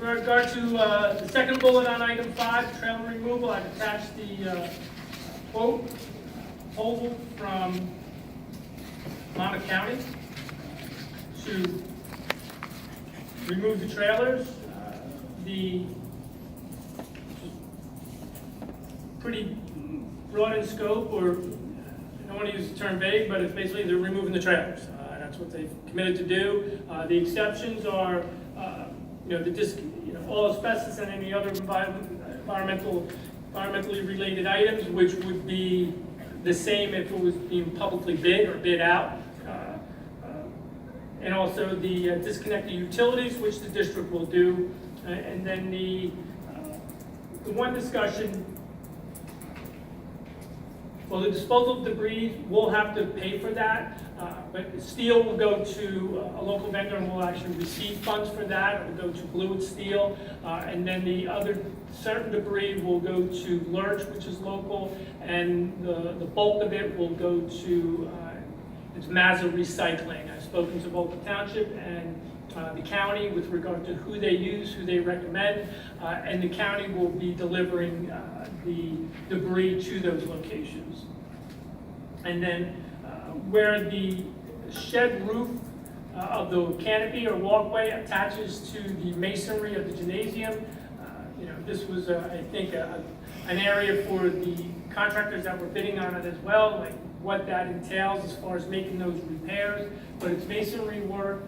With regard to the second bullet on item 5, trailer removal, I've attached the quote proposal from Monmouth County to remove the trailers. The pretty broad in scope, or I don't want to use the term vague, but it's basically they're removing the trailers. That's what they've committed to do. The exceptions are, all asbestos and any other environmentally related items, which would be the same if it was being publicly bid or bid out. And also the disconnected utilities, which the district will do. And then the one discussion, well, the disposal of debris, we'll have to pay for that, but steel will go to a local vendor and we'll actually receive funds for that. It will go to Blue Steel, and then the other certain debris will go to Lurch, which is local, and the bulk of it will go to it's Nasr Recycling. I've spoken to both the township and the county with regard to who they use, who they recommend, and the county will be delivering the debris to those locations. And then where the shed roof of the canopy or walkway attaches to the masonry of the gymnasium, this was, I think, an area for the contractors that were bidding on it as well, like what that entails as far as making those repairs. But it's masonry work.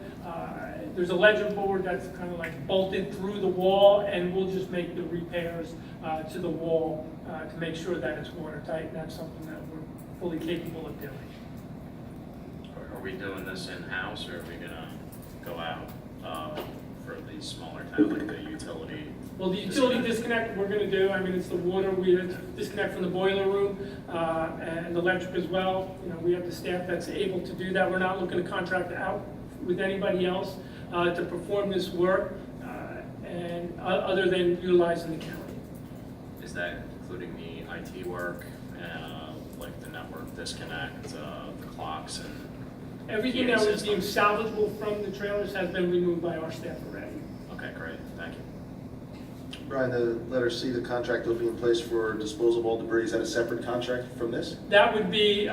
There's a ledger board that's kind of like bolted through the wall, and we'll just make the repairs to the wall to make sure that it's watertight, and that's something that we're fully capable of doing. Are we doing this in-house, or are we gonna go out for the smaller towns, like the utility? Well, the utility disconnect we're gonna do, I mean, it's the water, we have to disconnect from the boiler room and the electric as well. We have the staff that's able to do that. We're not looking to contract out with anybody else to perform this work, and other than utilizing the county. Is that including the IT work, like the network disconnect, the clocks, and Everything that was deemed salvageable from the trailers has been removed by our staff already. Okay, great, thank you. Brian, the letter C, the contract will be in place for disposal of all debris. Is that a separate contract from this? That would be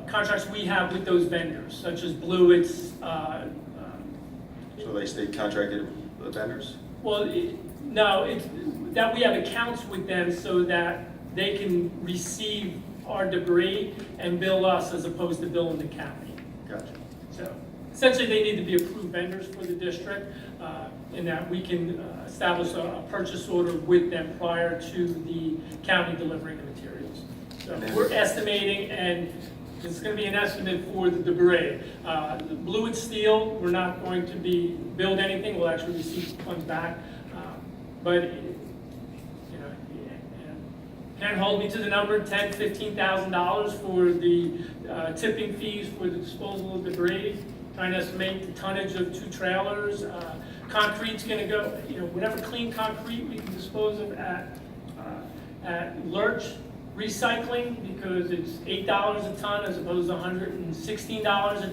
contracts we have with those vendors, such as Bluett's. So they stay contracted with vendors? Well, no, it's that we have accounts with them so that they can receive our debris and bill us as opposed to billing the county. Gotcha. So essentially, they need to be approved vendors for the district, in that we can establish a purchase order with them prior to the county delivering the materials. So we're estimating, and it's going to be an estimate for the debris. The Blue Steel, we're not going to be build anything. We'll actually receive funds back, but can't hold me to the number, $10,000, $15,000 for the tipping fees for the disposal of debris. Trying to estimate the tonnage of 2 trailers. Concrete's going to go, whatever clean concrete we can dispose of at Lurch Recycling, because it's $8 a ton as opposed to $116 a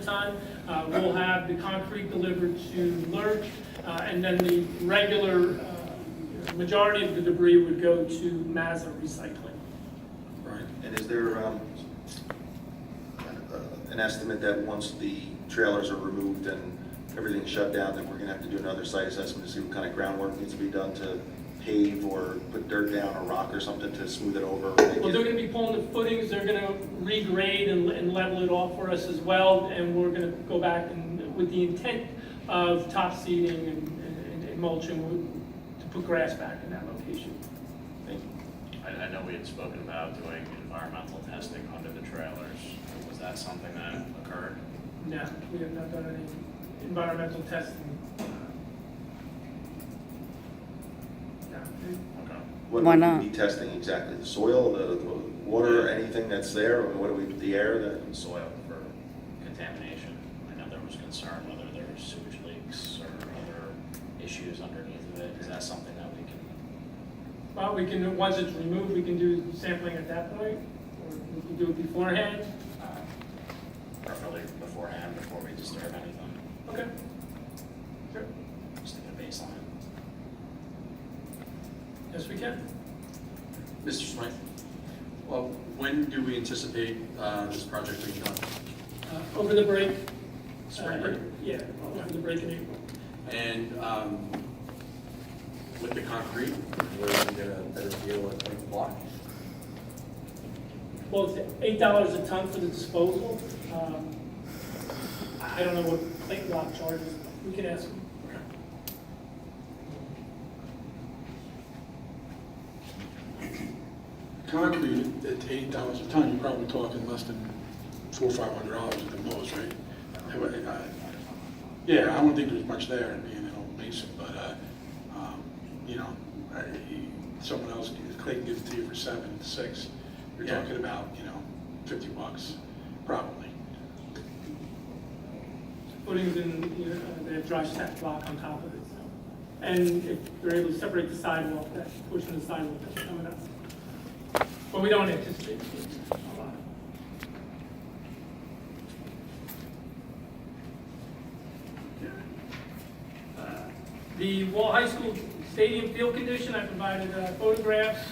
ton. We'll have the concrete delivered to Lurch, and then the regular majority of the debris would go to Nasr Recycling. Right. And is there an estimate that once the trailers are removed and everything's shut down, that we're going to have to do another site assessment to see what kind of groundwork needs to be done to pave or put dirt down or rock or something to smooth it over? Well, they're going to be pulling the footings. They're going to regrade and level it off for us as well, and we're going to go back and with the intent of top seeding and mulching to put grass back in that location. Thank you. I know we had spoken about doing environmental testing under the trailers. Was that something that occurred? No, we have not done any environmental testing. No. Okay. What Why would not? we be testing exactly? The soil, the water, anything that's there? Or what do we, the air? Soil for contamination. I know there was concern whether there were sewage leaks or other issues underneath of it. Is that something that we can? Well, we can, once it's removed, we can do sampling at that point, or we can do it beforehand. Preferably beforehand, before we disturb anything. Okay. Sure. Just to get a baseline. we can. Mr. Smyth, well, when do we anticipate this project being done? Over the break. Spring break? Yeah, over the break in April. And with the concrete, we're going to get a better deal at the block? Well, it's $8 a ton for the disposal. I don't know what plate block charges. We can ask them. Concrete at $8 a ton, you're probably talking less than $400 or $500 at the most, right? Yeah, I don't think there's much there in being an old mason, but you know, someone else, Clay can give it to you for 7, 6. You're Yeah. talking about, you know, $50 probably. Footings in, they have dry stack block on top of it. So. And if they're able to separate the sidewalk, that portion of the sidewalk that's coming up. But we don't anticipate a lot. The Wall High School Stadium field condition, I provided photographs.